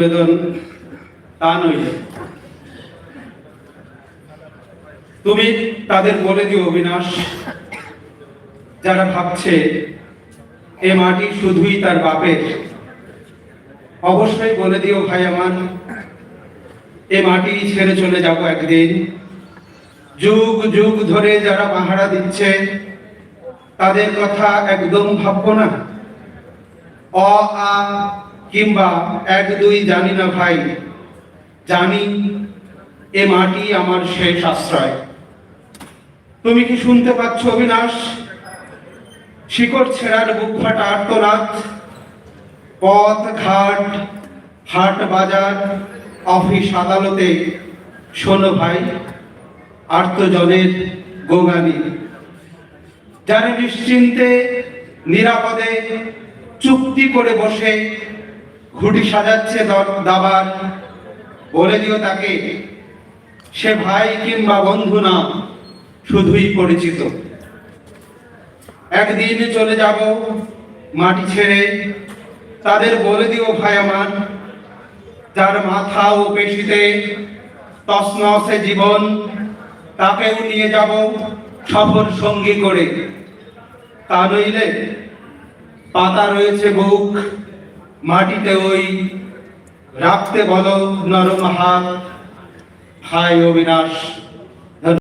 বেদন তা নইলে তুমি তাদের বলে দিও অবিনাশ, যারা ভাবছে এ মাটি শুধুই তার বাপের, অবশ্যই বলে দিও ভাই আমার, এ মাটি ছেড়ে চলে যাব একদিন। যুগ যুগ ধরে যারা পাহারা দিচ্ছে তাদের কথা একদম ভাববো না। অ আ কিংবা এক দুই জানি না ভাই, জানি এ মাটি আমার শেষ আশ্রয়। তুমি কি শুনতে পাচ্ছ অবিনাশ? শিকড় ছেঁড়ার বুক ফাটা আর্তনাদ, পথ ঘাট হাট বাজার অফিস আদালতে শোনো ভাই আর্তজনের গোগানি। যারা নিশ্চিন্তে নিরাপদে চুক্তি করে বসে ঘুটি সাজাচ্ছে দাবার, বলে দিও তাকে সে ভাই কিংবা বন্ধু না, শুধুই পরিচিত। একদিন চলে যাব মাটি ছেড়ে, তাদের বলে দিও ভাই আমার, যার মাথা ও পেশিতে তছনছে জীবন, তাকেও নিয়ে যাব সফর সঙ্গী করে। তা নইলে পাতা রয়েছে বুক, মাটিতে ওই রাখতে বলো নরম হাত, ভাই অবিনাশ।